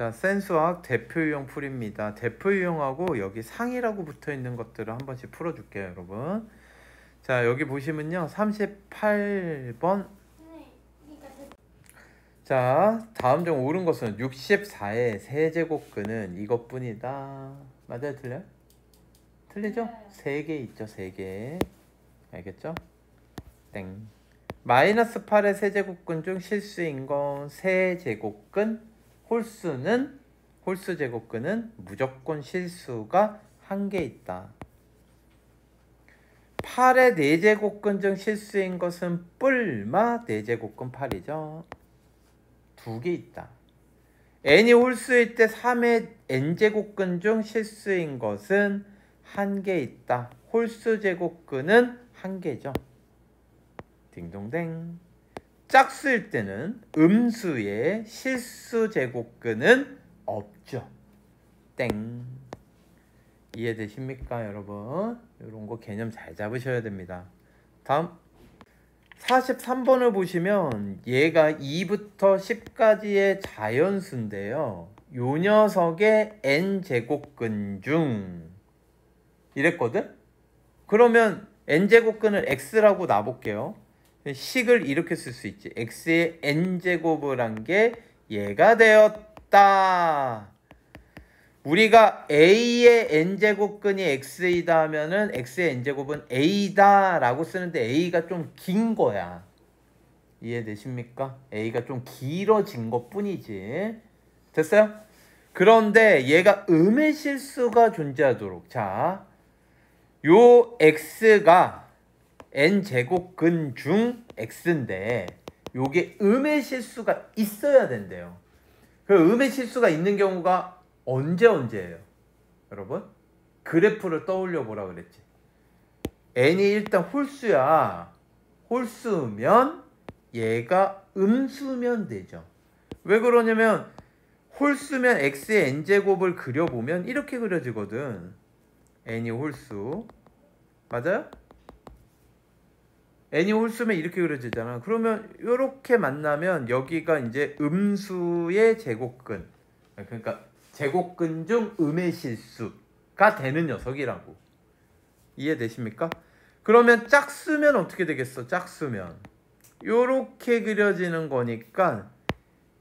자, 센수학 대표 유형 풀입니다. 대표 유형하고 여기 상이라고 붙어 있는 것들을 한 번씩 풀어줄게요, 여러분. 자, 여기 보시면요, 38번. 자, 다음 중 옳은 것은 64의 세제곱근은 이것뿐이다. 맞아요, 틀려요? 틀리죠? 3개 있죠, 3개. 알겠죠? 땡. 마이너스 8의 세제곱근 중 실수인 건 세제곱근, 홀수 제곱근은 무조건 실수가 1개 있다. 8의 4제곱근 중 실수인 것은 뿔마 4제곱근 8이죠. 2개 있다. n이 홀수일 때 3의 n제곱근 중 실수인 것은 1개 있다. 홀수 제곱근은 1개죠. 딩동댕. 짝수일 때는 음수의 실수 제곱근은 없죠. 땡. 이해되십니까, 여러분? 이런 거 개념 잘 잡으셔야 됩니다. 다음 43번을 보시면 얘가 2부터 10까지의 자연수인데요. 요 녀석의 n제곱근 중 이랬거든? 그러면 n제곱근을 x라고 놔볼게요. 식을 이렇게 쓸 수 있지. x의 n제곱을 한 게 얘가 되었다. 우리가 a의 n제곱근이 x이다 하면은 x의 n제곱은 a다 라고 쓰는데 a가 좀 긴 거야. 이해되십니까? a가 좀 길어진 것 뿐이지. 됐어요? 그런데 얘가 음의 실수가 존재하도록, 자, 요 x가 n제곱근 중 x인데 요게 음의 실수가 있어야 된대요. 그 음의 실수가 있는 경우가 언제예요? 여러분? 그래프를 떠올려 보라 그랬지. n이 일단 홀수야. 홀수면 얘가 음수면 되죠. 왜 그러냐면 홀수면 x의 n제곱을 그려보면 이렇게 그려지거든. n이 홀수. 맞아요? n이 홀수면 이렇게 그려지잖아. 그러면 이렇게 만나면 여기가 이제 음수의 제곱근, 그러니까 제곱근 중 음의 실수가 되는 녀석이라고. 이해되십니까? 그러면 짝수면 어떻게 되겠어? 짝수면 요렇게 그려지는 거니까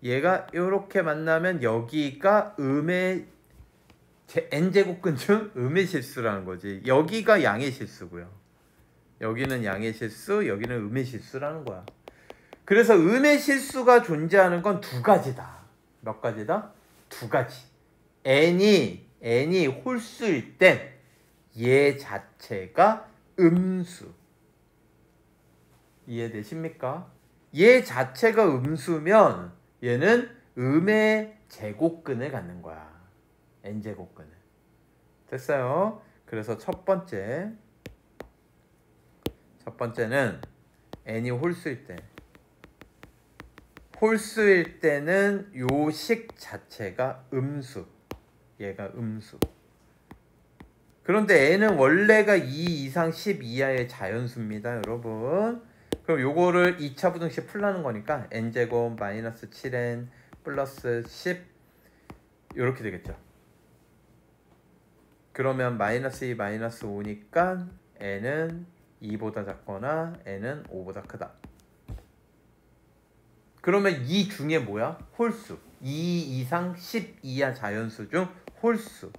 얘가 요렇게 만나면 여기가 음의 n제곱근 중 음의 실수라는 거지. 여기가 양의 실수고요. 여기는 양의 실수, 여기는 음의 실수라는 거야. 그래서 음의 실수가 존재하는 건 두 가지다. 몇 가지다? 두 가지. n이 홀수일 땐 얘 자체가 음수. 이해되십니까? 얘 자체가 음수면 얘는 음의 제곱근을 갖는 거야. n제곱근을. 됐어요? 그래서 첫 번째는 n이 홀수일 때는 요 식 자체가 음수. 얘가 음수. 그런데 n은 원래가 2 이상 10 이하의 자연수입니다, 여러분. 그럼 요거를 2차 부등식 풀라는 거니까 n제곱 마이너스 7n 플러스 10 요렇게 되겠죠. 그러면 마이너스 2 마이너스 5니까 n은 2보다 작거나 n은 5보다 크다. 그러면 이 중에 뭐야? 홀수. 2 이상 10 이하 자연수 중 홀수.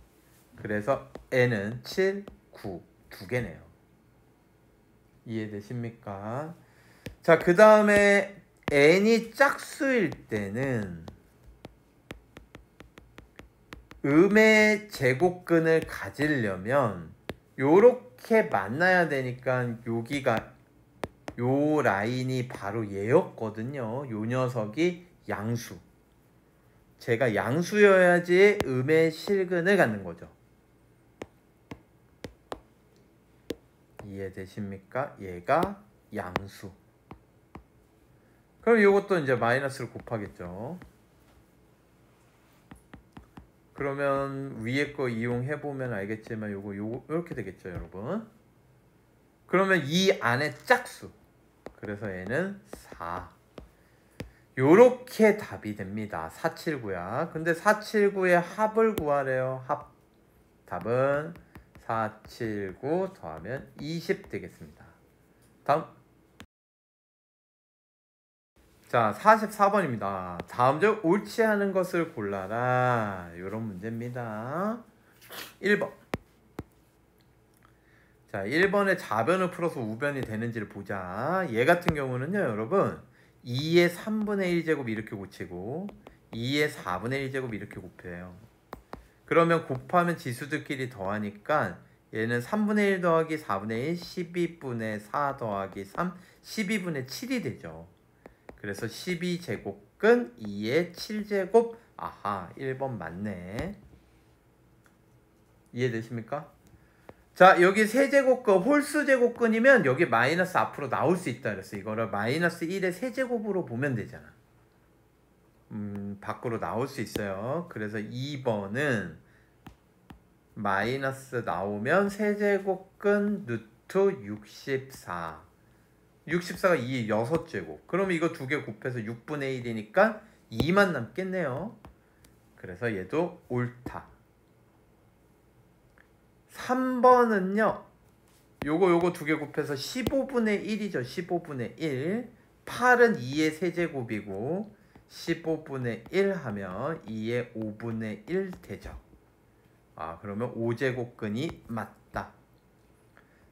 그래서 n은 7, 9 두 개네요. 이해되십니까? 자, 그 다음에 n이 짝수일 때는 음의 제곱근을 가지려면 요렇게 만나야 되니까 여기가 요 라인이 바로 얘였거든요. 요 녀석이 양수. 제가 양수여야지 음의 실근을 갖는 거죠. 이해되십니까? 얘가 양수. 그럼 이것도 이제 마이너스를 곱하겠죠. 그러면 위에 거 이용해 보면 알겠지만 요거 이렇게 되겠죠, 여러분. 그러면 이 안에 짝수. 그래서 얘는 4. 요렇게 답이 됩니다. 479야. 근데 479의 합을 구하래요. 합. 답은 479 더하면 20 되겠습니다. 다음. 자, 44번입니다. 다음 중 옳지 않은 것을 골라라. 요런 문제입니다. 1번. 자, 1번에 좌변을 풀어서 우변이 되는지를 보자. 얘 같은 경우는요, 여러분 2의 3분의 1제곱 이렇게 고치고 2의 4분의 1제곱 이렇게 곱해요. 그러면 곱하면 지수들끼리 더하니까 얘는 3분의 1 더하기 4분의 1, 12분의 4 더하기 3, 12분의 7이 되죠. 그래서 12제곱근 2의 7제곱. 아하, 1번 맞네. 이해되십니까? 자, 여기 세제곱근, 홀수제곱근이면 여기 마이너스 앞으로 나올 수 있다 그랬어. 이거를 마이너스 1의 세제곱으로 보면 되잖아. 밖으로 나올 수 있어요. 그래서 2번은 마이너스 나오면 세제곱근 루트 64. 64가 2의 6제곱. 그럼 이거 두 개 곱해서 6분의 1이니까 2만 남겠네요. 그래서 얘도 옳다. 3번은요. 요거 두 개 곱해서 15분의 1이죠. 15분의 1. 8은 2의 세제곱이고 15분의 1 하면 2의 5분의 1 되죠. 아, 그러면 5제곱근이 맞다.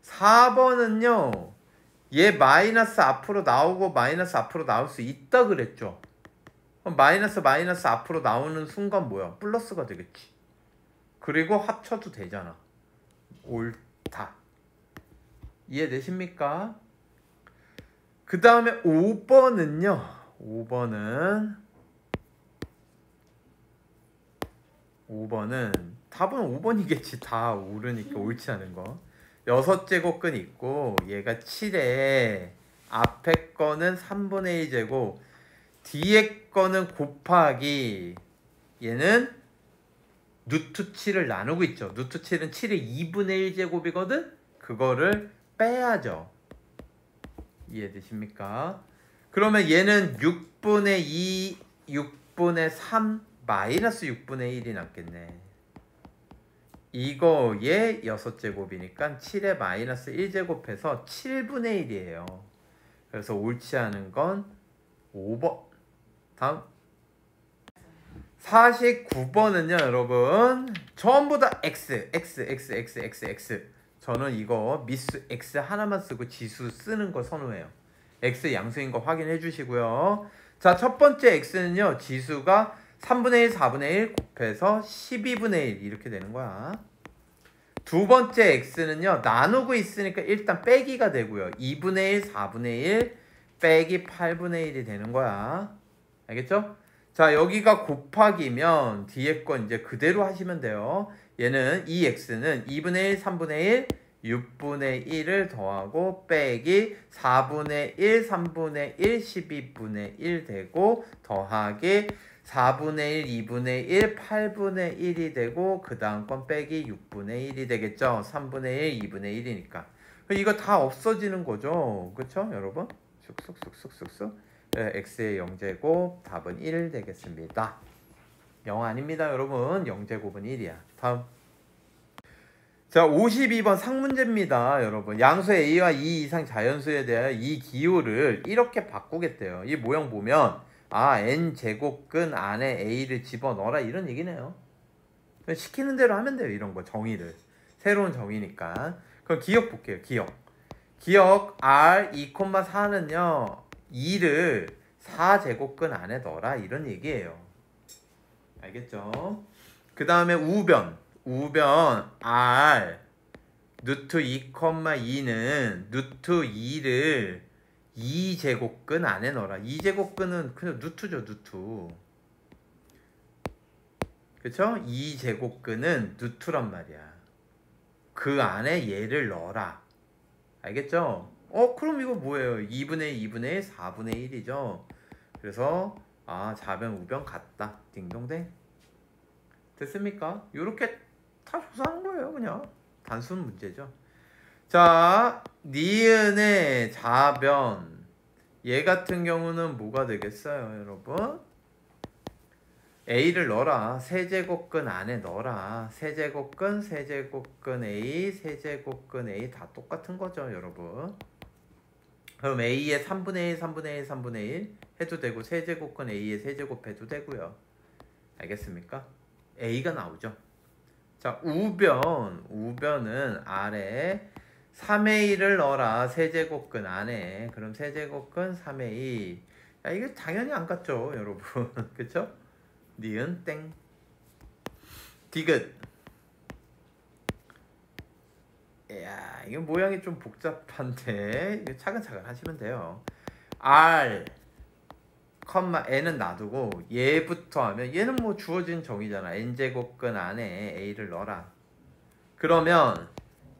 4번은요. 얘 마이너스 앞으로 나오고 마이너스 앞으로 나올 수 있다 그랬죠. 그럼 마이너스 앞으로 나오는 순간 뭐야? 플러스가 되겠지. 그리고 합쳐도 되잖아. 옳다. 이해되십니까? 그 다음에 5번은요. 5번은 답은 5번이겠지. 다 옳으니까 옳지 않은 거. 6제곱근 있고 얘가 7에 앞에 거는 3분의 1제곱 뒤에 거는 곱하기 얘는 루트 7을 나누고 있죠. 루트 7은 7의 2분의 1제곱이거든. 그거를 빼야죠. 이해되십니까? 그러면 얘는 6분의 2, 6분의 3, 마이너스 6분의 1이 남겠네. 이거의 6제곱이니까 7에 마이너스 1제곱해서 7분의 1이에요. 그래서 옳지 않은 건 5번. 다음 49번은요 여러분 전부 다 x. 저는 이거 미수 x 하나만 쓰고 지수 쓰는 거 선호해요. x 양수인 거 확인해 주시고요. 자, 첫 번째 x는요 지수가 3분의 1, 4분의 1 곱해서 12분의 1 이렇게 되는 거야. 두 번째 x는요 나누고 있으니까 일단 빼기가 되고요. 2분의 1, 4분의 1 빼기 8분의 1이 되는 거야. 알겠죠? 자, 여기가 곱하기면 뒤에 거 이제 그대로 하시면 돼요. 얘는 이 x는 2분의 1, 3분의 1, 6분의 1을 더하고 빼기 4분의 1, 3분의 1, 12분의 1 되고 더하기 4분의 1, 2분의 1, 8분의 1이 되고 그 다음 건 빼기 6분의 1이 되겠죠. 3분의 1, 2분의 1이니까. 이거 다 없어지는 거죠. 그쵸 여러분? 쑥쑥 x의 0제곱 답은 1 되겠습니다. 0 아닙니다 여러분. 0제곱은 1이야. 다음. 자, 52번 상문제입니다 여러분. 양수 a와 2 이상 자연수에 대하여 이 기호를 이렇게 바꾸겠대요. 이 모형 보면 n제곱근 안에 a를 집어넣어라 이런 얘기네요. 시키는 대로 하면 돼요. 이런 거 정의를. 새로운 정의니까. 그럼 기억 볼게요. 기억 r 2,4는요 2를 4제곱근 안에 넣어라 이런 얘기예요. 알겠죠? 그 다음에 우변 r 루트 2,2는 루트 2를 2제곱근 안에 넣어라. 2제곱근은 그냥 루트죠. 루트. 그쵸? 2제곱근은 루트란 말이야. 그 안에 얘를 넣어라. 알겠죠? 그럼 이거 뭐예요? 2분의 2분의 1, 4분의 1이죠. 그래서 좌변 우변 같다. 딩동댕. 됐습니까? 요렇게 다 조사하는 거예요. 그냥 단순 문제죠. 자, 니은의 좌변 얘 같은 경우는 뭐가 되겠어요, 여러분? A를 넣어라. 세제곱근 안에 넣어라. 세제곱근 A, 세제곱근 A 다 똑같은 거죠, 여러분. 그럼 A의 3분의 1, 3분의 1, 3분의 1 해도 되고 세제곱근 A의 세제곱 해도 되고요. 알겠습니까? A가 나오죠. 자, 우변은 아래 3의 1을 넣어라. 세제곱근 안에. 그럼 세제곱근 3의 2. 야, 이게 당연히 안 같죠, 여러분. 그쵸? 니은 땡. 디귿. 야, 이거 모양이 좀 복잡한데 이거 차근차근 하시면 돼요. R, N은 놔두고 얘부터 하면 얘는 뭐 주어진 정의잖아. n제곱근 안에 A를 넣어라. 그러면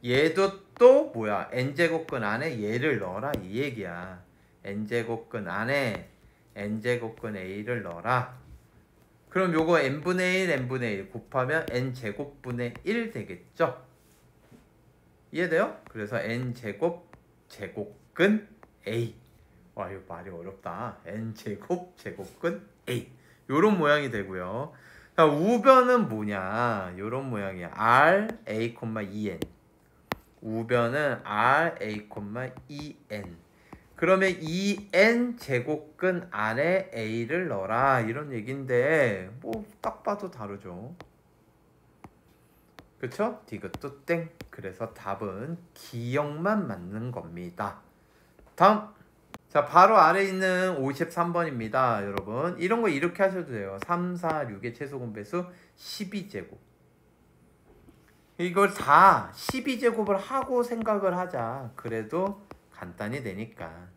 얘도 또 뭐야? n제곱근 안에 얘를 넣어라 이 얘기야. n제곱근 안에 n제곱근 A를 넣어라. 그럼 요거 n분의 1, n분의 1 곱하면 n제곱분의 1 되겠죠? 이해돼요? 그래서 n제곱 제곱근 A. 와, 이거 말이 어렵다. n제곱 제곱근 A. 요런 모양이 되고요. 자, 우변은 뭐냐? 요런 모양이야. R, A, 2n. 우변은 R, A, 2n. 그러면 이 n 제곱근 안에 A를 넣어라 이런 얘긴데 뭐 딱 봐도 다르죠. 그쵸? 디귿도 땡. 그래서 답은 기역만 맞는 겁니다. 다음. 자, 바로 아래 있는 53번입니다. 여러분 이런 거 이렇게 하셔도 돼요. 3, 4, 6의 최소분배수 12제곱. 이걸 다 12제곱을 하고 생각을 하자. 그래도 간단히 되니까.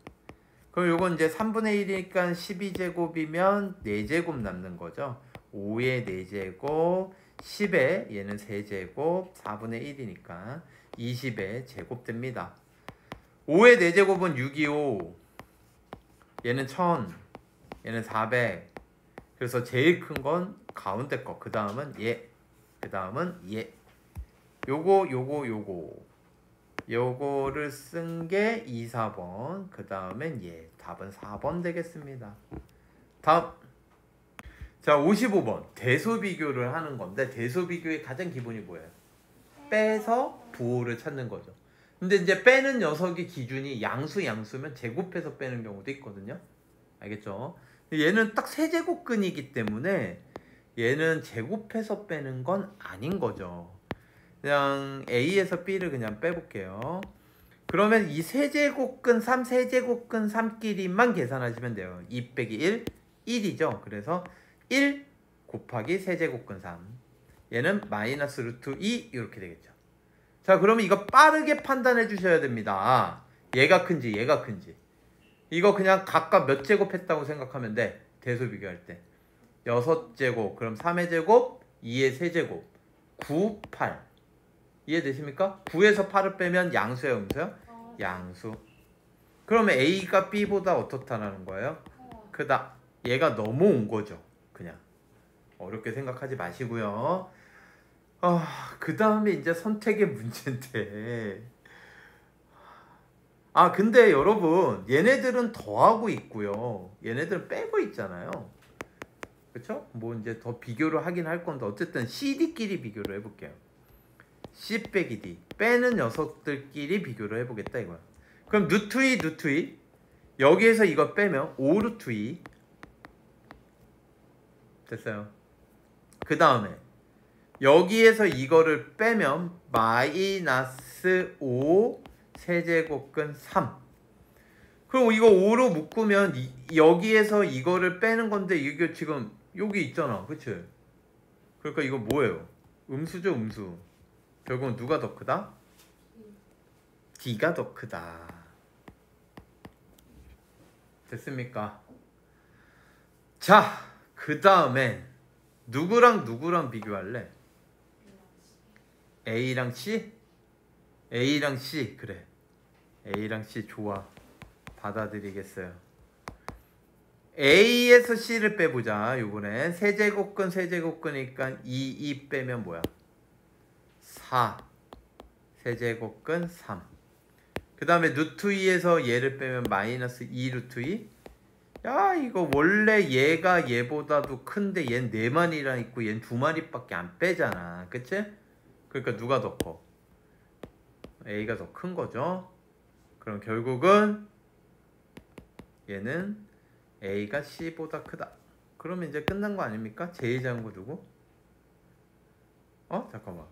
그럼 요건 이제 3분의 1이니까 12제곱이면 4제곱 남는 거죠. 5의 4제곱, 10에 얘는 3제곱, 4분의 1이니까 20의 제곱 됩니다. 5의 4제곱은 625, 얘는 1000, 얘는 400. 그래서 제일 큰 건 가운데 거. 그 다음은 얘. 그 다음은 얘. 요거를 쓴 게 2, 4번. 그 다음엔 얘. 답은 4번 되겠습니다. 다음. 자, 55번. 대소 비교를 하는 건데 대소 비교의 가장 기본이 뭐예요? 빼서 부호를 찾는 거죠. 근데 이제 빼는 녀석의 기준이 양수면 제곱해서 빼는 경우도 있거든요. 알겠죠? 얘는 딱 세제곱근이기 때문에 얘는 제곱해서 빼는 건 아닌 거죠. 그냥 A에서 B를 그냥 빼볼게요. 그러면 이 세제곱근 3, 세제곱근 3끼리만 계산하시면 돼요. 2 빼기 1, 1이죠. 그래서 1 곱하기 세제곱근 3. 얘는 마이너스 루트 2 이렇게 되겠죠. 자, 그러면 이거 빠르게 판단해 주셔야 됩니다. 얘가 큰지 얘가 큰지. 이거 그냥 각각 몇 제곱 했다고 생각하면 돼. 대소 비교할 때. 6제곱, 그럼 3의 제곱, 2의 세제곱. 9, 8. 이해되십니까? 9에서 8을 빼면 양수예요, 음수요? 양수. 그러면 A가 B보다 어떻다라는 거예요? 크다. 얘가 넘어온 거죠. 그냥. 어렵게 생각하지 마시고요. 그 다음에 이제 선택의 문제인데. 근데 여러분, 얘네들은 더하고 있고요. 얘네들은 빼고 있잖아요. 그쵸? 뭐 이제 더 비교를 하긴 할 건데, 어쨌든 CD끼리 비교를 해볼게요. C 빼기 D. 빼는 녀석들끼리 비교를 해보겠다 이거야. 그럼 루트 2. 여기에서 이거 빼면 5 루트 2. 됐어요. 그 다음에 여기에서 이거를 빼면 마이너스 5 세제곱근 3. 그럼 이거 5로 묶으면 여기에서 이거를 빼는 건데 이게 지금 여기 있잖아. 그치? 그러니까 이거 뭐예요? 음수죠, 음수. 결국은 누가 더 크다? D가 더 크다. 됐습니까? 자, 그 다음에 누구랑 비교할래? A랑 C? A랑 C. 그래, A랑 C 좋아. 받아들이겠어요. A에서 C를 빼보자. 요번엔 세제곱근이니까 2 빼면 뭐야? 4. 세제곱근 3. 그 다음에 루트 2에서 얘를 빼면 마이너스 2 루트 2. 야, 이거 원래 얘가 얘보다도 큰데 얘는 4마리랑 있고 얘는 2마리밖에 안 빼잖아. 그치? 그러니까 누가 더 커? A가 더 큰 거죠. 그럼 결국은 얘는 A가 C보다 크다. 그러면 이제 끝난 거 아닙니까? 제2자연거 누구? 잠깐만.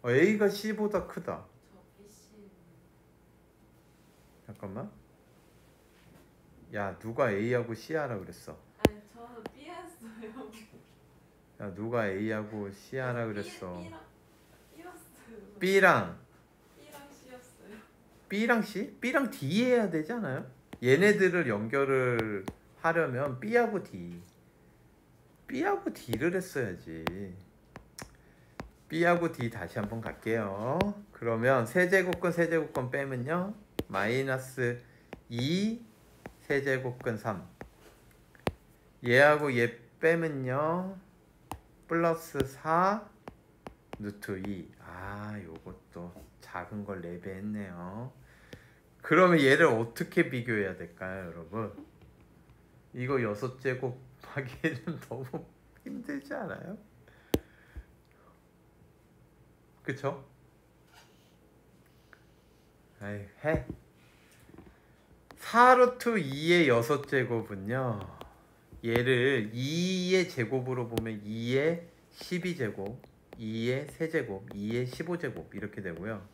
A가 C보다 크다. 잠깐만. 야, 누가 A하고 C 하라 그랬어? 아니 저는 B였어요. 야, 누가 A하고 C 하라 그랬어? B였어요. B랑 C였어요. B랑 C? B랑 D 해야 되지 않아요? 얘네들을 연결을 하려면 B하고 D. B하고 D를 했어야지. B하고 D 다시 한번 갈게요. 그러면 세제곱근 세제곱근 빼면요. 마이너스 2 세제곱근 3. 얘하고 얘 빼면요. 플러스 4 루트 2. 요것도 작은 걸 4배 했네요. 그러면 얘를 어떻게 비교해야 될까요, 여러분? 이거 6제곱 하기에는 너무 힘들지 않아요? 그쵸? 아이, 해. 4루트 2의 6제곱은요. 얘를 2의 제곱으로 보면 2의 12제곱, 2의 세제곱, 2의 15제곱 이렇게 되고요.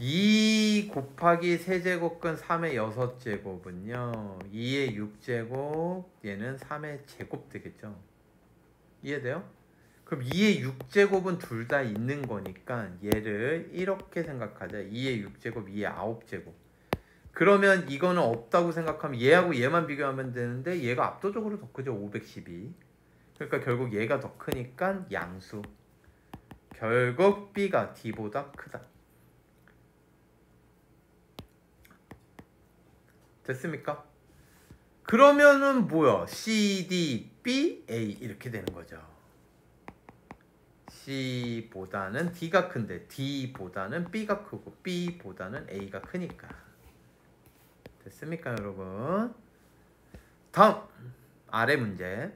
2 곱하기 세제곱근 3의 6제곱은요. 2의 6제곱, 얘는 3의 제곱 되겠죠. 이해돼요? 그럼 2의 6제곱은 둘 다 있는 거니까 얘를 이렇게 생각하자. 2의 6제곱, 2의 9제곱. 그러면 이거는 없다고 생각하면 얘하고 얘만 비교하면 되는데 얘가 압도적으로 더 크죠. 512. 그러니까 결국 얘가 더 크니까 양수. 결국 B가 D보다 크다. 됐습니까? 그러면은 뭐야? C, D, B, A 이렇게 되는 거죠. C보다는 D가 큰데 D보다는 B가 크고 B보다는 A가 크니까. 됐습니까, 여러분? 다음 아래 문제.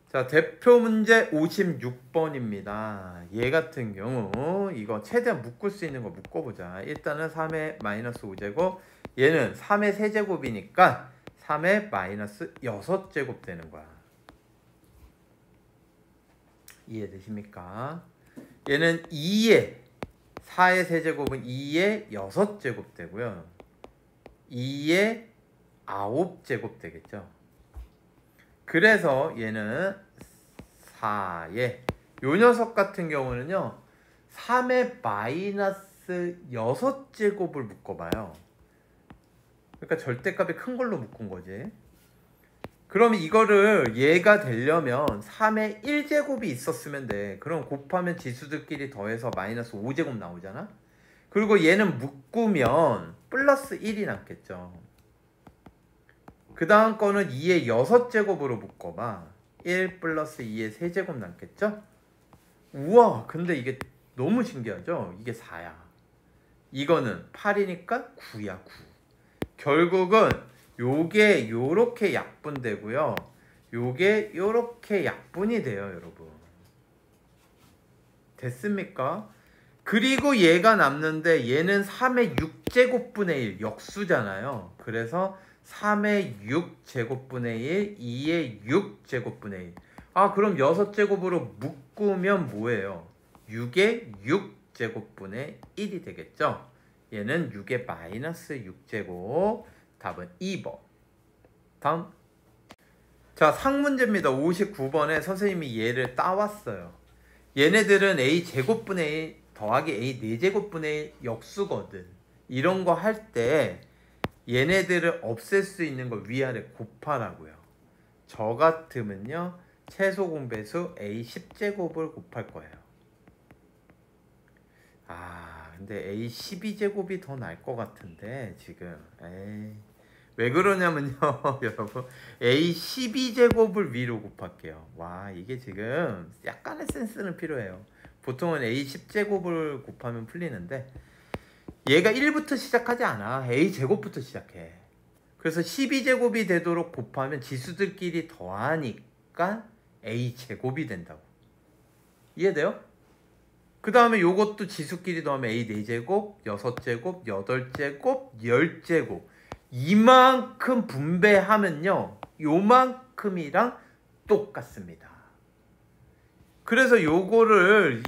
자, 대표 문제 56번입니다. 얘 같은 경우 이거 최대한 묶을 수 있는 거 묶어보자. 일단은 3의 마이너스 5제곱, 얘는 3의 세제곱이니까 3의 마이너스 6제곱 되는 거야. 이해되십니까? 얘는 2의 4의 세제곱은 2의 6제곱 되고요. 2의 9제곱 되겠죠. 그래서 얘는 4의 요 녀석 같은 경우는요. 3의 마이너스 6제곱을 묶어봐요. 그러니까 절대값이 큰 걸로 묶은 거지. 그럼 이거를 얘가 되려면 3의 1제곱이 있었으면 돼. 그럼 곱하면 지수들끼리 더해서 마이너스 5제곱 나오잖아. 그리고 얘는 묶으면 플러스 1이 남겠죠. 그 다음 거는 2의 6제곱으로 묶어봐. 1 플러스 2의 세제곱 남겠죠? 우와, 근데 이게 너무 신기하죠? 이게 4야. 이거는 8이니까 9야, 9. 결국은 요게 요렇게 약분되고요. 요게 요렇게 약분이 돼요, 여러분. 됐습니까? 그리고 얘가 남는데 얘는 3의 6제곱분의 1 역수잖아요. 그래서 3의 6제곱분의 1, 2의 6제곱분의 1. 그럼 6제곱으로 묶으면 뭐예요? 6의 6제곱분의 1이 되겠죠? 얘는 6의 마이너스 6제곱. 답은 2번. 다음. 자, 상문제입니다. 59번에 선생님이 얘를 따왔어요. 얘네들은 A 제곱분의 1 더하기 A 4제곱분의 1 역수거든. 이런 거 할 때 얘네들을 없앨 수 있는 걸 위아래 곱하라고요. 저 같으면요. 최소 공배수 A 10제곱을 곱할 거예요. 근데 A 12제곱이 더 나을 것 같은데 지금. 왜 그러냐면요. 여러분, A 12제곱을 위로 곱할게요. 와, 이게 지금 약간의 센스는 필요해요. 보통은 a 10제곱을 곱하면 풀리는데 얘가 1부터 시작하지 않아. a 제곱부터 시작해. 그래서 12제곱이 되도록 곱하면 지수들끼리 더하니까 a 제곱이 된다고. 이해돼요? 그 다음에 요것도 지수끼리 더하면 a 4제곱, 6제곱, 8제곱, 10제곱 이만큼 분배하면요 요만큼이랑 똑같습니다. 그래서 이거를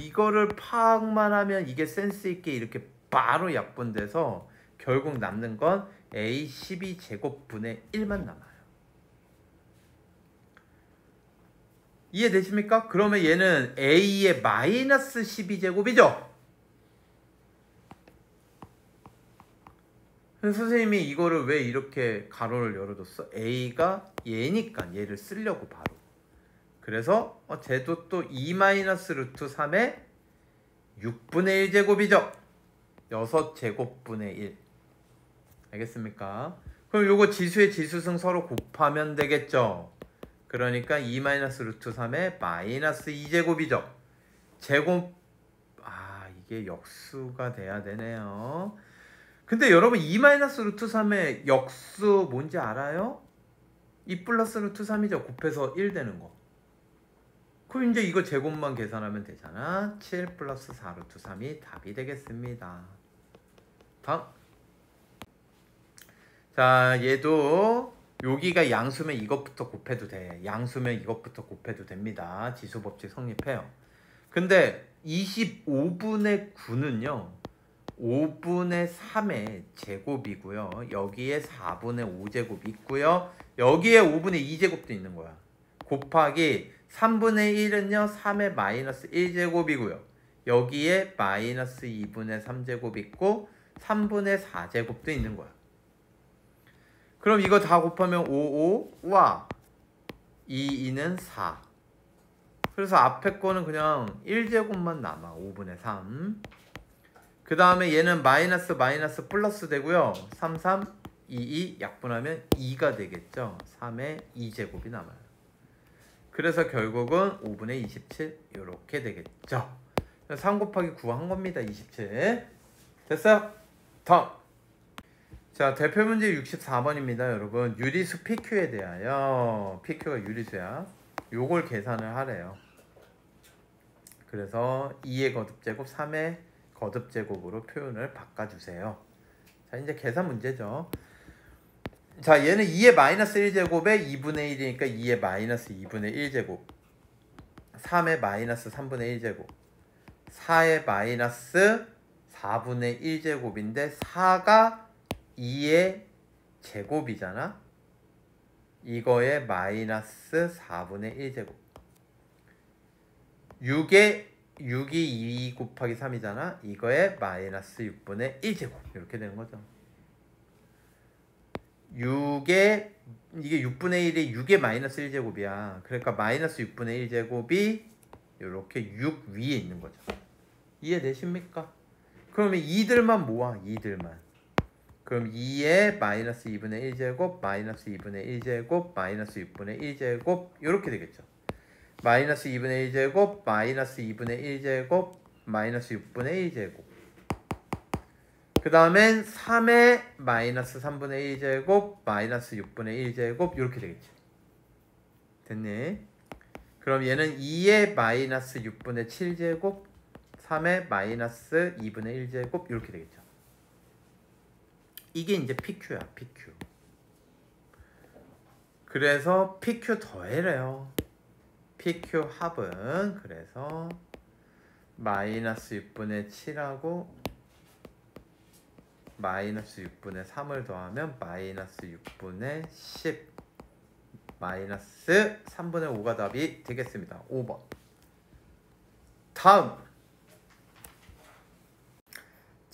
파악만 하면 이게 센스 있게 이렇게 바로 약분돼서 결국 남는 건 a 12제곱분의 1만 남아요. 이해되십니까? 그러면 얘는 a의 마이너스 12제곱이죠? 선생님이 이거를 왜 이렇게 가로를 열어뒀어? a가 얘니까 얘를 쓰려고 바로. 그래서 쟤도 또 2 마이너스 루트 3의 6분의 1제곱이죠? 6제곱분의 1. 알겠습니까? 그럼 요거 지수의 지수승 서로 곱하면 되겠죠? 그러니까 2 마이너스 루트 3의 마이너스 2제곱이죠? 제곱, 이게 역수가 돼야 되네요. 근데 여러분 2 마이너스 루트 3의 역수 뭔지 알아요? 2 플러스 루트 3이죠? 곱해서 1 되는 거. 그럼 이제 이거 제곱만 계산하면 되잖아. 7 플러스 4 루트 3이 답이 되겠습니다. 다음. 자, 얘도 여기가 양수면 이것부터 곱해도 돼. 양수면 이것부터 곱해도 됩니다. 지수법칙 성립해요. 근데 25분의 9는요 5분의 3의 제곱이고요. 여기에 4분의 5제곱이 있고요. 여기에 5분의 2제곱도 있는 거야. 곱하기 3분의 1은요 3의 마이너스 1제곱이고요. 여기에 마이너스 2분의 3제곱 있고 3분의 4제곱도 있는 거야. 그럼 이거 다 곱하면 5와 2는 4. 그래서 앞에 거는 그냥 1제곱만 남아. 5분의 3. 그 다음에 얘는 마이너스 플러스 되고요. 3, 2 약분하면 2가 되겠죠. 3의 2제곱이 남아요. 그래서 결국은 5분의 27 이렇게 되겠죠. 3 곱하기 9 한 겁니다. 27. 됐어요? 다음. 자, 대표 문제 64번입니다, 여러분. 유리수 PQ에 대하여, PQ가 유리수야. 요걸 계산을 하래요. 그래서 2의 거듭제곱, 3의 거듭제곱으로 표현을 바꿔주세요. 자, 이제 계산 문제죠. 자, 얘는 2의 마이너스 1제곱에 2분의 1이니까 2의 마이너스 2분의 1제곱, 3의 마이너스 3분의 1제곱, 4의 마이너스 4분의 1제곱인데 4가 2의 제곱이잖아. 이거의 마이너스 4분의 1제곱. 6이 2 곱하기 3이잖아. 이거의 마이너스 6분의 1제곱. 이렇게 되는 거죠. 이게 6분의 1이 6의 마이너스 1제곱이야. 그러니까 마이너스 6분의 1제곱이 이렇게 6 위에 있는 거죠. 이해되십니까? 그러면 이들만 모아. 이들만. 그럼 2의 마이너스 2분의 1제곱, 마이너스 2분의 1제곱, 마이너스 6분의 1제곱 이렇게 되겠죠. 마이너스 2분의 1제곱, 마이너스 2분의 1제곱, 마이너스 6분의 1제곱. 그 다음엔 3의 마이너스 3분의 1제곱, 마이너스 6분의 1제곱 이렇게 되겠죠. 됐네. 그럼 얘는 2의 마이너스 6분의 7제곱, 3의 마이너스 2분의 1제곱 이렇게 되겠죠. 이게 이제 PQ야, PQ. 그래서 PQ 더해래요. PQ 합은 그래서 마이너스 6분의 7하고 마이너스 6분의 3을 더하면 마이너스 6분의 10 마이너스 3분의 5가 답이 되겠습니다. 5번. 다음.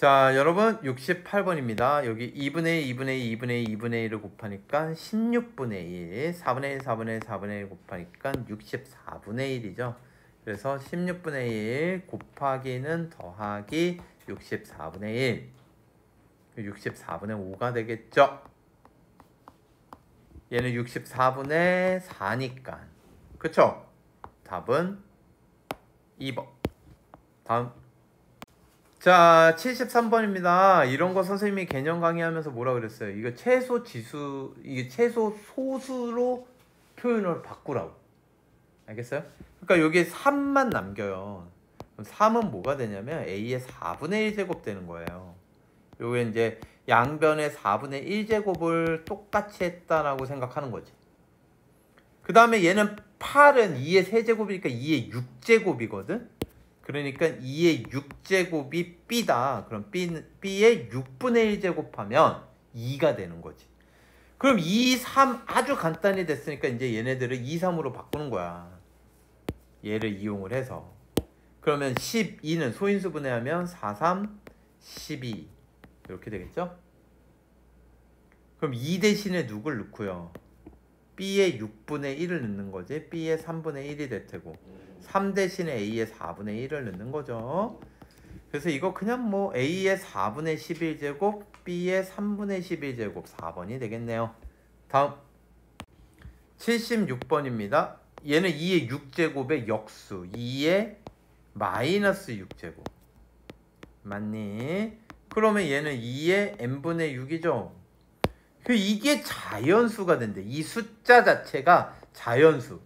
자, 여러분 68번입니다. 여기 2분의 1, 2분의 2, 2분의 2, 2분의 1을 곱하니까 16분의 1, 4분의 1, 4분의 1, 4분의 1 곱하니까 64분의 1이죠. 그래서 16분의 1 곱하기는 더하기 64분의 1, 64분의 5가 되겠죠. 얘는 64분의 4니까. 그쵸? 답은 2번. 다음. 자, 73번입니다. 이런 거 선생님이 개념 강의하면서 뭐라 그랬어요? 이거 최소 지수, 이게 최소 소수로 표현을 바꾸라고. 알겠어요? 그러니까 여기 3만 남겨요. 그럼 3은 뭐가 되냐면 A의 4분의 1제곱 되는 거예요. 요게 이제 양변의 4분의 1제곱을 똑같이 했다라고 생각하는 거지. 그 다음에 얘는 8은 2의 세제곱이니까 2의 6제곱이거든. 그러니까 2의 6제곱이 B다. 그럼 B의 6분의 1제곱하면 2가 되는 거지. 그럼 2, 3 아주 간단히 됐으니까 이제 얘네들을 2, 3으로 바꾸는 거야. 얘를 이용을 해서. 그러면 12는 소인수 분해하면 4, 3, 12 이렇게 되겠죠? 그럼 2 대신에 누굴 넣고요? B의 6분의 1을 넣는 거지. B의 3분의 1이 될 테고 3 대신에 A의 4분의 1을 넣는 거죠. 그래서 이거 그냥 뭐 A의 4분의 11제곱 B의 3분의 11제곱 4번이 되겠네요. 다음 76번입니다. 얘는 2의 6제곱의 역수 2의 마이너스 6제곱 맞니? 그러면 얘는 2의 n분의 6이죠. 이게 자연수가 된대. 이 숫자 자체가 자연수.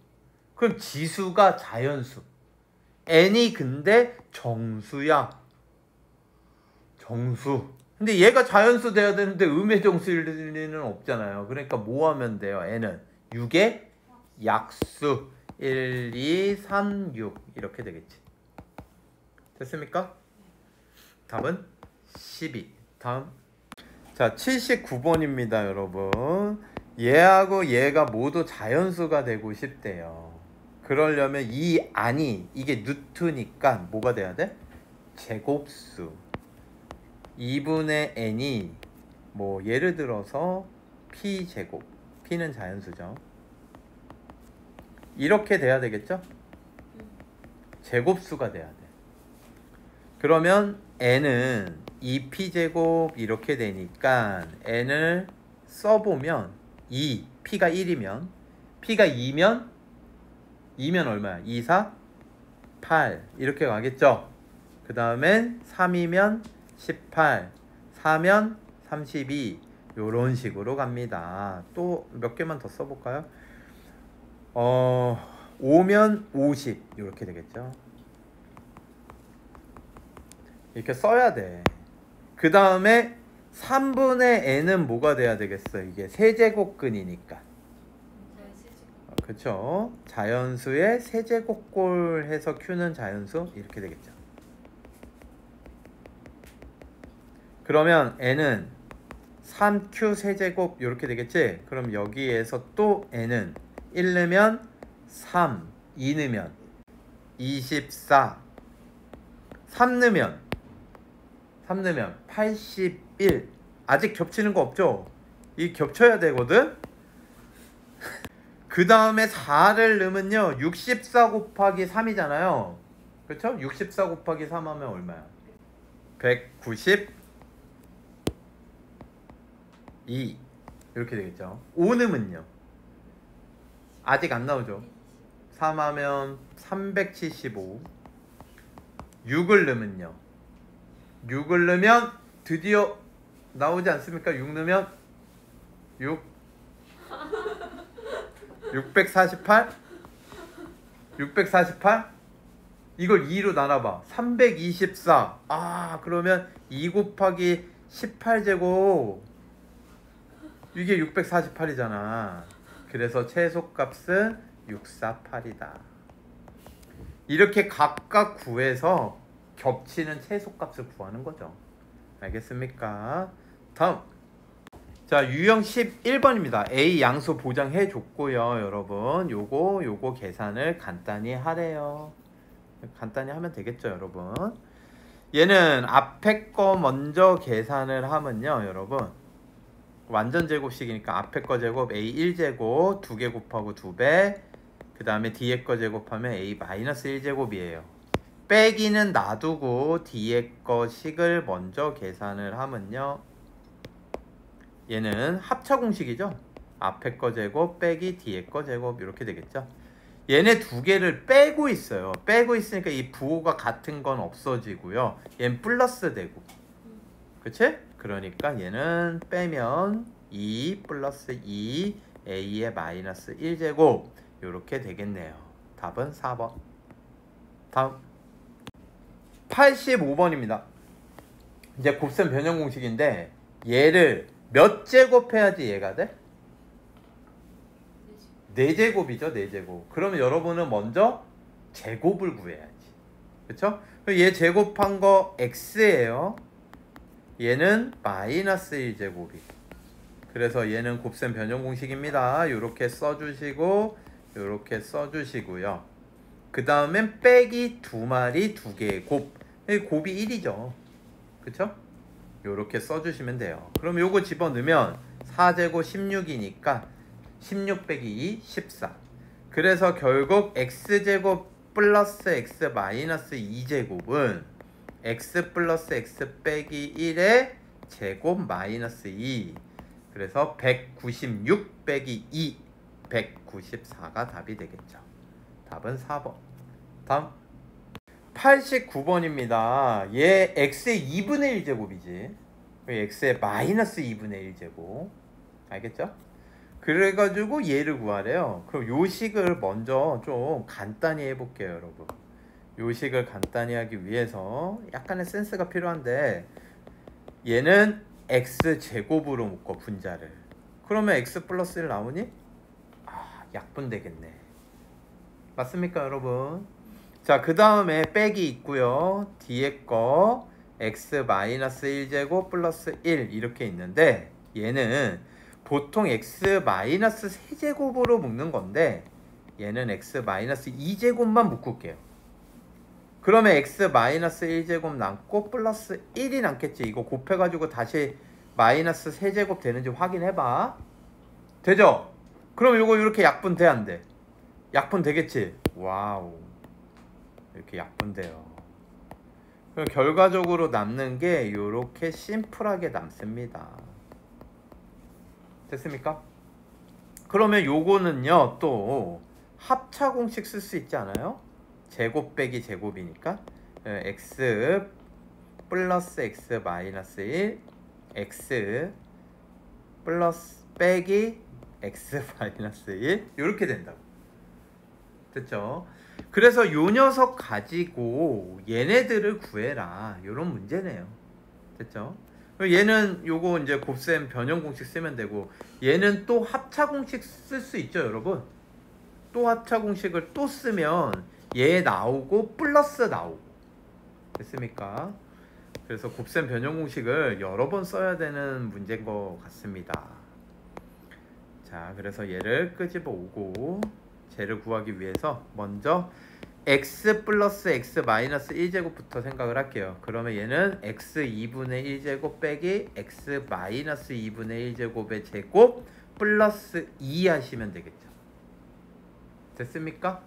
그럼 지수가 자연수. n이 근데 정수야. 정수. 근데 얘가 자연수 돼야 되는데 음의 정수일 리는 없잖아요. 그러니까 뭐 하면 돼요? n은 6의 약수. 1, 2, 3, 6 이렇게 되겠지. 됐습니까? 답은 12. 다음. 자, 79번입니다, 여러분. 얘하고 얘가 모두 자연수가 되고 싶대요. 그러려면 이 안이 이게 루트니까 뭐가 돼야 돼? 제곱수. 2분의 n이 뭐 예를 들어서 p제곱. p는 자연수죠. 이렇게 돼야 되겠죠? 제곱수가 돼야 돼. 그러면 n은 2p제곱 이렇게 되니까 n을 써보면 2, p가 1이면 p가 2면 얼마야? 2, 4, 8 이렇게 가겠죠? 그 다음엔 3이면 18, 4면 32 요런 식으로 갑니다. 또 몇 개만 더 써볼까요? 5면 50 이렇게 되겠죠? 이렇게 써야 돼. 그 다음에 3분의 n은 뭐가 돼야 되겠어? 이게 세제곱근이니까. 그쵸? 자연수의 세제곱꼴 해서 q는 자연수 이렇게 되겠죠. 그러면 n은 3q 세제곱 이렇게 되겠지? 그럼 여기에서 또 n은 1 넣으면 3, 2 넣으면 24, 3 넣으면 81. 아직 겹치는 거 없죠? 이 겹쳐야 되거든? 그 다음에 4를 넣으면요 64 곱하기 3이잖아요. 그렇죠? 64 곱하기 3 하면 얼마야? 192 이렇게 되겠죠. 5 넣으면요 아직 안 나오죠. 3 하면 375. 6을 넣으면요 6을 넣으면 드디어 나오지 않습니까? 6 넣으면 648 이걸 2로 나눠봐. 324. 그러면 2 곱하기 18제곱 이게 648이잖아. 그래서 최소값은 648이다. 이렇게 각각 구해서 겹치는 최소값을 구하는 거죠. 알겠습니까? 다음. 자, 유형 11번입니다. A 양수 보장해 줬고요, 여러분. 요거 계산을 간단히 하래요. 간단히 하면 되겠죠, 여러분. 얘는 앞에 거 먼저 계산을 하면요, 여러분. 완전 제곱식이니까 앞에 거 제곱 A 1제곱 2개 곱하고 2배. 그 다음에 뒤에 거 제곱하면 A 마이너스 1제곱이에요. 빼기는 놔두고 뒤에 거 식을 먼저 계산을 하면요. 얘는 합차 공식이죠. 앞에 거 제곱 빼기 뒤에 거 제곱 이렇게 되겠죠. 얘네 두 개를 빼고 있어요. 빼고 있으니까 이 부호가 같은 건 없어지고요. 얘는 플러스 되고. 그치? 그러니까 얘는 빼면 2 플러스 2 a의 마이너스 1제곱 이렇게 되겠네요. 답은 4번. 다음 85번입니다. 이제 곱셈 변형 공식인데 얘를 몇 제곱해야지 얘가 돼? 4제곱이죠. 4제곱. 그러면 여러분은 먼저 제곱을 구해야지. 그쵸? 얘 제곱한 거 x예요. 얘는 마이너스 1제곱이. 그래서 얘는 곱셈 변형 공식입니다. 이렇게 써주시고 이렇게 써주시고요. 그 다음엔 빼기 2마리 2개의 곱. 곱이 1이죠. 그쵸? 이렇게 써주시면 돼요. 그럼 요거 집어넣으면 4제곱 16이니까 16 빼기 2 14. 그래서 결국 x제곱 플러스 x 마이너스 2제곱은 x 플러스 x 빼기 1의 제곱 마이너스 2. 그래서 196 빼기 2 194가 답이 되겠죠. 답은 4번. 다음 89번입니다. 얘 x의 2분의 1제곱이지. x의 마이너스 2분의 1제곱. 알겠죠? 그래가지고 얘를 구하래요. 그럼 요식을 먼저 좀 간단히 해볼게요, 여러분. 요식을 간단히 하기 위해서 약간의 센스가 필요한데 얘는 x제곱으로 묶어 분자를. 그러면 x 플러스 1 나오니? 약분 되겠네. 맞습니까, 여러분? 자, 그 다음에 빼기 있고요. 뒤에 거 x 마이너스 1제곱 플러스 1 이렇게 있는데 얘는 보통 x 마이너스 3제곱으로 묶는 건데 얘는 x 마이너스 2제곱만 묶을게요. 그러면 x 마이너스 1제곱 남고 플러스 1이 남겠지. 이거 곱해가지고 다시 마이너스 3제곱 되는지 확인해봐. 되죠? 그럼 이거 이렇게 약분 돼, 안 돼? 약분 되겠지? 와우. 이렇게 약분돼요. 그럼 결과적으로 남는 게 이렇게 심플하게 남습니다. 됐습니까? 그러면 요거는요 또 합차 공식 쓸 수 있지 않아요? 제곱 빼기 제곱이니까 x 플러스 x 마이너스 1 x 플러스 빼기 x 마이너스 1 이렇게 된다고. 됐죠? 그래서 요 녀석 가지고 얘네들을 구해라. 요런 문제네요. 됐죠? 얘는 요거 이제 곱셈 변형 공식 쓰면 되고 얘는 또 합차 공식 쓸 수 있죠, 여러분. 또 합차 공식을 또 쓰면 얘 나오고 플러스 나오고. 됐습니까? 그래서 곱셈 변형 공식을 여러 번 써야 되는 문제인 것 같습니다. 자, 그래서 얘를 끄집어 오고 쟤를 구하기 위해서 먼저 x 플러스 x 마이너스 1제곱부터 생각을 할게요. 그러면 얘는 x 2분의 1제곱 빼기 x 마이너스 2분의 1제곱의 제곱 플러스 2 하시면 되겠죠. 됐습니까?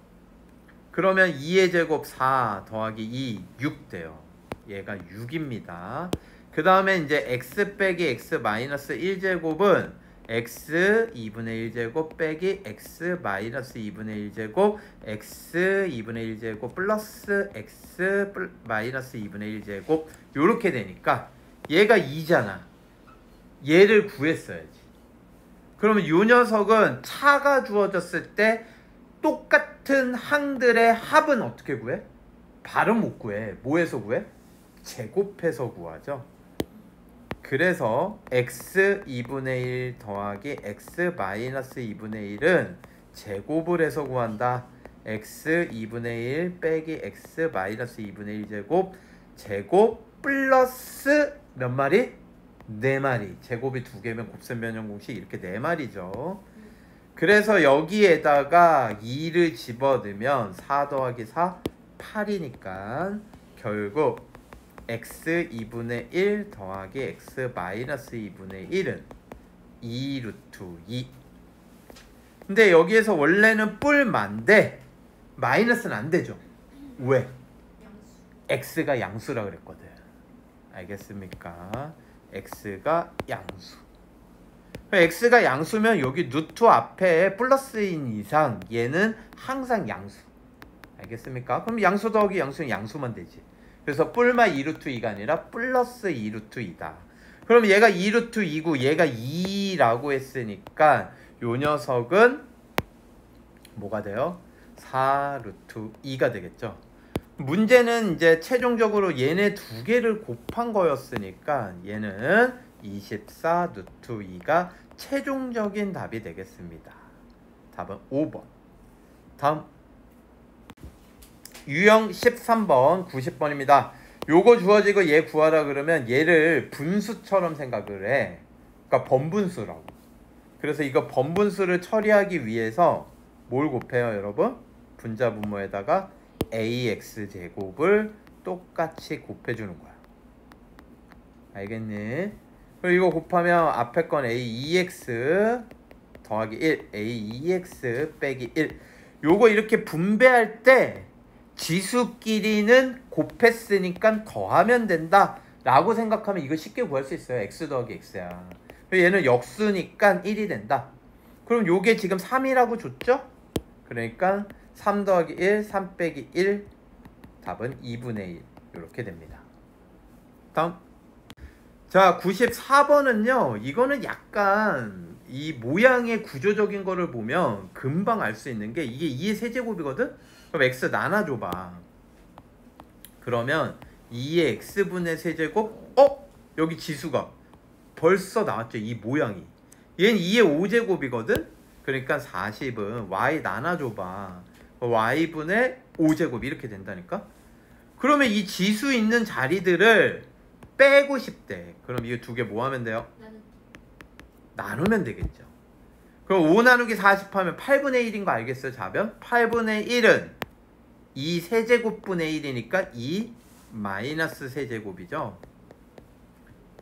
그러면 2의 제곱 4 더하기 2 6 돼요. 얘가 6입니다. 그 다음에 이제 x 빼기 x 마이너스 1제곱은 x 2분의 1제곱 빼기 x 마이너스 2분의 1제곱 x 2분의 1제곱 플러스 x 마이너스 2분의 1제곱 요렇게 되니까 얘가 2잖아. 얘를 구했어야지. 그러면 요 녀석은 차가 주어졌을 때 똑같은 항들의 합은 어떻게 구해? 바로 못 구해. 뭐해서 구해? 제곱해서 구하죠. 그래서 x 2분의 1 더하기 x 마이너스 2분의 1은 제곱을 해서 구한다. x 2분의 1 빼기 x 마이너스 2분의 1 제곱 제곱 플러스 몇 마리? 4마리. 제곱이 2개면 곱셈 변형 공식 이렇게 4마리죠. 그래서 여기에다가 2를 집어넣으면 4 더하기 4 8이니까 결국 x 2분의 1 더하기 x 마이너스 2분의 1은 2 루트 2. 근데 여기에서 원래는 뿔만데 마이너스는 안 되죠. 왜? x가 양수라 그랬거든. 알겠습니까? x가 양수. x가 양수면 여기 루트 앞에 플러스인 이상 얘는 항상 양수. 알겠습니까? 그럼 양수 더하기 양수는 양수만 되지. 그래서 뿔마 2루트 2가 아니라 플러스 2루트 2다. 그럼 얘가 2루트 2고 얘가 2라고 했으니까 요 녀석은 뭐가 돼요? 4루트 2가 되겠죠. 문제는 이제 최종적으로 얘네 두 개를 곱한 거였으니까 얘는 24 루트 2가 최종적인 답이 되겠습니다. 답은 5번. 다음 유형 13번 90번입니다. 요거 주어지고 얘 구하라 그러면 얘를 분수처럼 생각을 해. 그러니까 번분수라고. 그래서 이거 번분수를 처리하기 위해서 뭘 곱해요 여러분? 분자분모에다가 ax 제곱을 똑같이 곱해주는 거야. 알겠니? 그리고 이거 곱하면 앞에 건 a2x 더하기 1 a2x 빼기 1 요거 이렇게 분배할 때 지수끼리는 곱했으니까 더하면 된다 라고 생각하면 이거 쉽게 구할 수 있어요. x 더하기 x야. 얘는 역수니까 1이 된다. 그럼 요게 지금 3이라고 줬죠? 그러니까 3 더하기 1 3 빼기 1 답은 2분의 1 이렇게 됩니다. 다음 자 94번은요 이거는 약간 이 모양의 구조적인 거를 보면 금방 알 수 있는 게 이게 2의 세제곱이거든? 그럼 x 나눠줘봐. 그러면 2의 x분의 세제곱 여기 지수가 벌써 나왔죠. 이 모양이 얘는 2의 5제곱이거든? 그러니까 40은 y 나눠줘봐. y분의 5제곱 이렇게 된다니까? 그러면 이 지수 있는 자리들을 빼고 싶대. 그럼 이거 두 개 뭐 하면 돼요? 나누면 되겠죠. 그럼 5 나누기 40 하면 8분의 1인 거 알겠어요? 자변? 8분의 1은 2 세제곱분의 1이니까 2 마이너스 세제곱이죠.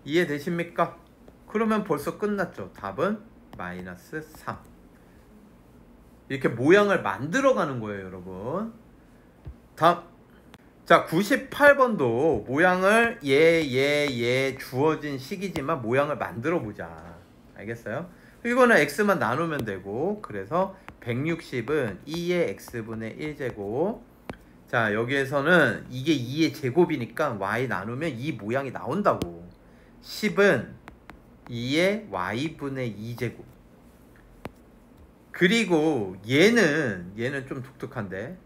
이해되십니까? 그러면 벌써 끝났죠. 답은 마이너스 3. 이렇게 모양을 만들어가는 거예요 여러분. 다음 자 98번도 모양을 얘 주어진 식이지만 모양을 만들어 보자. 알겠어요? 이거는 x만 나누면 되고 그래서 160은 2의 x분의 1제곱. 자 여기에서는 이게 2의 제곱이니까 y 나누면 이 모양이 나온다고. 10은 2의 y분의 2제곱. 그리고 얘는 좀 독특한데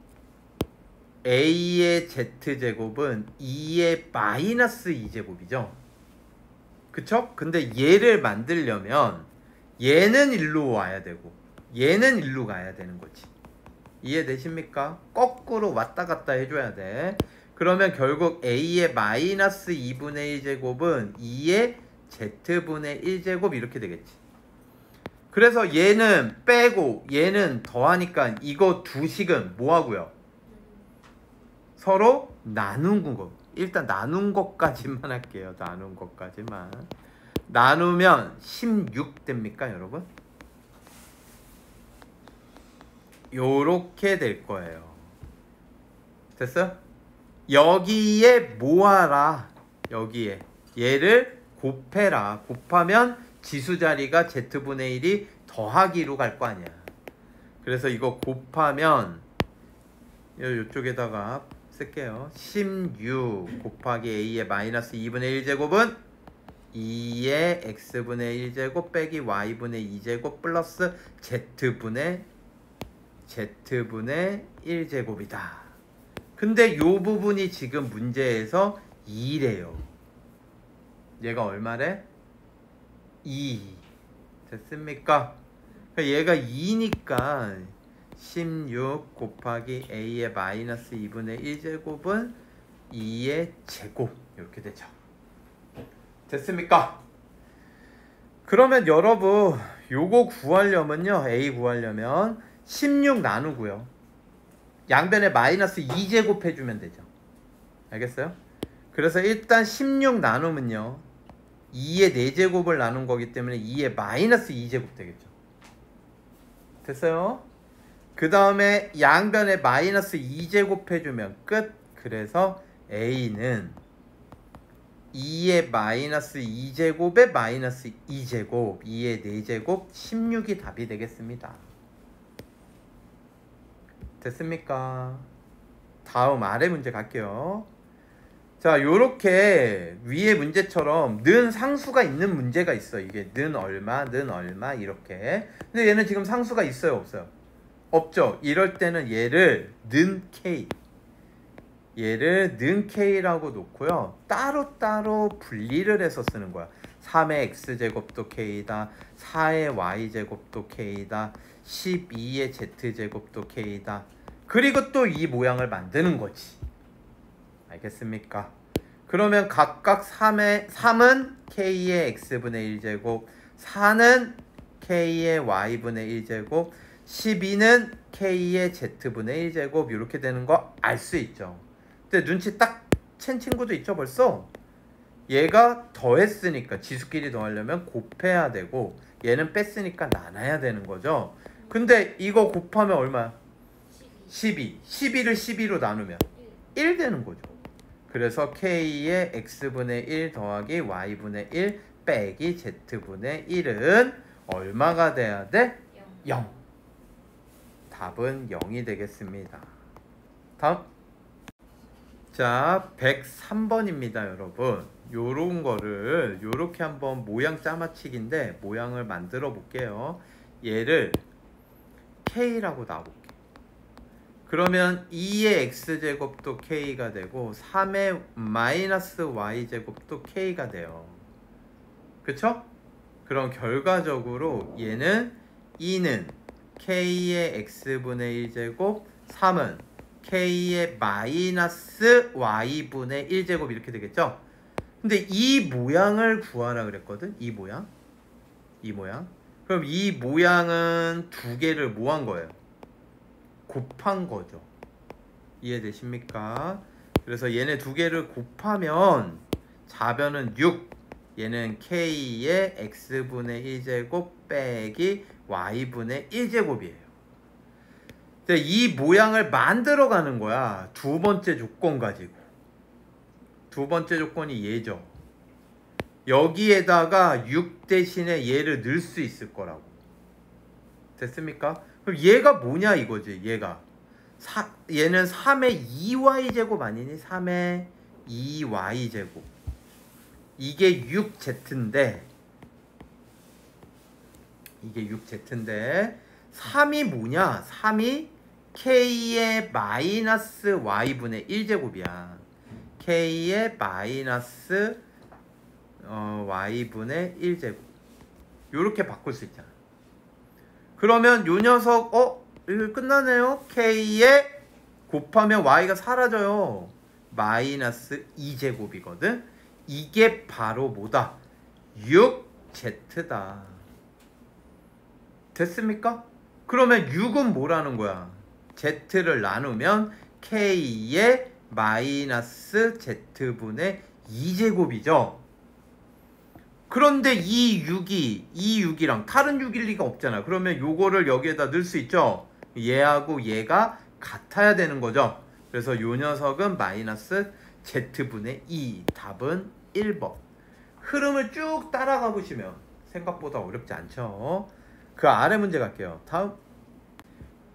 a의 z제곱은 2의 마이너스 2제곱이죠. 그쵸? 근데 얘를 만들려면 얘는 일로 와야 되고 얘는 일로 가야 되는 거지. 이해되십니까? 거꾸로 왔다 갔다 해줘야 돼. 그러면 결국 a의 마이너스 2분의 1제곱은 2의 z분의 1제곱 이렇게 되겠지. 그래서 얘는 빼고 얘는 더하니까 이거 두 식은 뭐하고요? 서로 나눈 거. 일단 나눈 것까지만 할게요. 나눈 것까지만. 나누면 16 됩니까 여러분? 요렇게 될 거예요. 됐어요? 여기에 모아라. 여기에 얘를 곱해라. 곱하면 지수 자리가 z분의 1이 더하기로 갈 거 아니야. 그래서 이거 곱하면 이쪽에다가 쓸게요. 16 곱하기 a의 마이너스 2분의 1제곱은 2의 x분의 1제곱 빼기 y분의 2제곱 플러스 z분의 1제곱이다. 근데 요 부분이 지금 문제에서 2래요. 얘가 얼마래? 2. 됐습니까? 얘가 2니까 16 곱하기 a의 마이너스 2분의 1제곱은 2의 제곱 이렇게 되죠. 됐습니까? 그러면 여러분 요거 구하려면요 a 구하려면 16 나누고요 양변에 마이너스 2제곱 해주면 되죠. 알겠어요? 그래서 일단 16 나누면요 2의 4제곱을 나눈 거기 때문에 2의 마이너스 2제곱 되겠죠. 됐어요? 그 다음에 양변에 마이너스 2제곱 해주면 끝. 그래서 a는 2의 마이너스 2제곱에 마이너스 2제곱 2의 4제곱 16이 답이 되겠습니다. 됐습니까? 다음 아래 문제 갈게요. 자, 요렇게 위에 문제처럼 는 상수가 있는 문제가 있어. 이게 는 얼마 이렇게. 근데 얘는 지금 상수가 있어요, 없어요? 없죠. 이럴 때는 얘를 는 k, 얘를 는 k라고 놓고요. 따로따로 분리를 해서 쓰는 거야. 3의 x제곱도 k다, 4의 y제곱도 k다, 12의 z제곱도 k다. 그리고 또 이 모양을 만드는 거지. 알겠습니까? 그러면 각각 3은 k의 x분의 1제곱, 4는 k의 y분의 1제곱, 12는 k의 z분의 1제곱 이렇게 되는 거 알 수 있죠. 근데 눈치 딱 챈 친구도 있죠 벌써? 얘가 더했으니까 지수끼리 더하려면 곱해야 되고 얘는 뺐으니까 나눠야 되는 거죠. 근데 이거 곱하면 얼마야? 12. 12를 12로 나누면 1 되는 거죠. 그래서 k의 x분의 1 더하기 y분의 1 빼기 z분의 1은 얼마가 돼야 돼? 0. 답은 0이 되겠습니다. 다음. 자, 103번입니다, 여러분. 요런 거를 요렇게 한번 모양 짜맞추기인데 모양을 만들어 볼게요. 얘를 k라고 놔볼게요. 그러면 2의 x제곱도 k가 되고 3의 마이너스 y제곱도 k가 돼요. 그쵸? 그럼 결과적으로 얘는 2는 k의 x분의 1제곱, 3은 k의 마이너스 y분의 1제곱 이렇게 되겠죠? 근데 이 모양을 구하라 그랬거든? 이 모양. 그럼 이 모양은 두 개를 뭐 한 거예요? 곱한 거죠. 이해되십니까? 그래서 얘네 두 개를 곱하면 좌변은 6, 얘는 k의 x분의 1제곱 빼기 y분의 1제곱이에요. 이 모양을 만들어 가는 거야. 두 번째 조건 가지고. 두 번째 조건이 얘죠. 여기에다가 6 대신에 얘를 넣을 수 있을 거라고. 됐습니까? 그럼 얘가 뭐냐 이거지. 얘는 3의 2y제곱 아니니? 3의 2y제곱. 이게 6z인데 3이 뭐냐? 3이 k의 마이너스 y분의 1제곱이야. k의 마이너스 y분의 1제곱. 요렇게 바꿀 수 있잖아. 그러면 요 녀석 이거 끝나네요. k에 곱하면 y가 사라져요. 마이너스 2제곱이거든. 이게 바로 뭐다? 6z다. 됐습니까? 그러면 6은 뭐라는 거야? z를 나누면 k의 마이너스 z분의 2제곱이죠. 그런데 이 6이랑 다른 6일 리가 없잖아. 그러면 요거를 여기에다 넣을 수 있죠. 얘하고 얘가 같아야 되는 거죠. 그래서 요 녀석은 마이너스 z분의 2. 답은 1번. 흐름을 쭉 따라가 보시면 생각보다 어렵지 않죠. 그 아래 문제 갈게요. 다음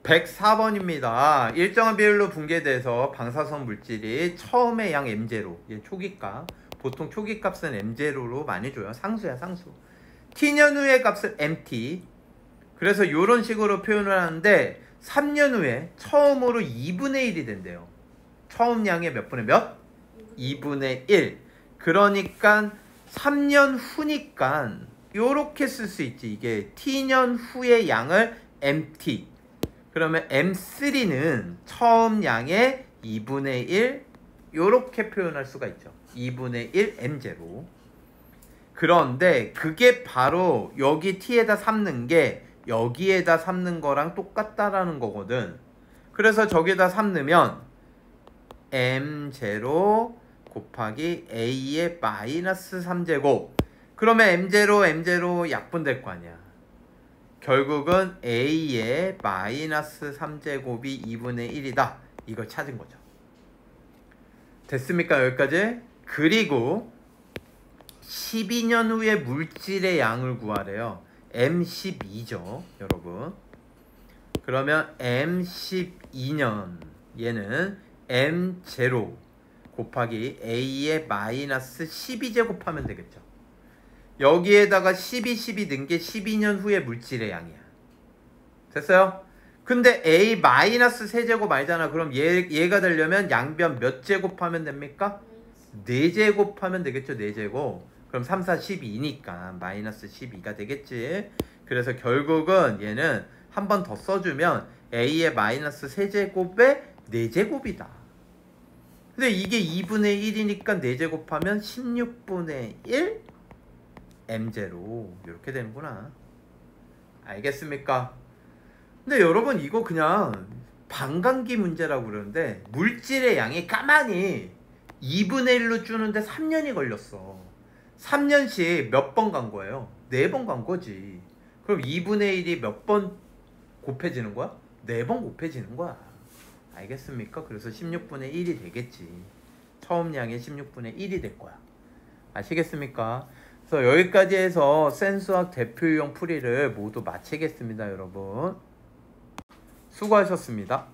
104번입니다. 일정한 비율로 붕괴돼서 방사선 물질이 처음에 양 m0, 얘 초기값, 보통 초기값은 m0로 많이 줘요. 상수야, 상수. t년 후의 값을 mt. 그래서 이런 식으로 표현을 하는데 3년 후에 처음으로 2분의 1이 된대요. 처음 양의 몇 분의 몇? 2분의 1. 그러니까 3년 후니까 요렇게 쓸 수 있지. 이게 t년 후의 양을 mt. 그러면 m3는 처음 양의 2분의 1 요렇게 표현할 수가 있죠. 2분의 1 m0. 그런데 그게 바로 여기 t에다 삼는 게 여기에다 삼는 거랑 똑같다라는 거거든. 그래서 저기에다 삼으면 m0 곱하기 a의 마이너스 3제곱. 그러면 m0 약분될 거 아니야. 결국은 a의 마이너스 3제곱이 2분의 1이다. 이걸 찾은 거죠. 됐습니까? 여기까지? 그리고 12년 후에 물질의 양을 구하래요. M12죠, 여러분. 그러면 M12년 얘는 M0 곱하기 A의 마이너스 12제곱 하면 되겠죠. 여기에다가 12 넣은 게 12년 후의 물질의 양이야. 됐어요? 근데 A 마이너스 세제곱 알잖아. 그럼 얘가 되려면 양변 몇 제곱하면 됩니까? 4제곱 하면 되겠죠. 4제곱. 그럼 3, 4, 12니까 마이너스 12가 되겠지. 그래서 결국은 얘는 한 번 더 써주면 A의 마이너스 세제곱의 4제곱이다. 근데 이게 2분의 1이니까 4제곱하면 16분의 1 M0 이렇게 되는구나. 알겠습니까? 근데 여러분 이거 그냥 반감기 문제라고 그러는데 물질의 양이 가만히 2분의 1로 주는데 3년이 걸렸어. 3년씩 몇 번 간 거예요? 4번 간 거지. 그럼 2분의 1이 몇 번 곱해지는 거야? 4번 곱해지는 거야. 알겠습니까? 그래서 16분의 1이 되겠지. 처음 양의 16분의 1이 될 거야. 아시겠습니까? 그래서 여기까지 해서 센수학 대표 유형 풀이를 모두 마치겠습니다, 여러분. 수고하셨습니다.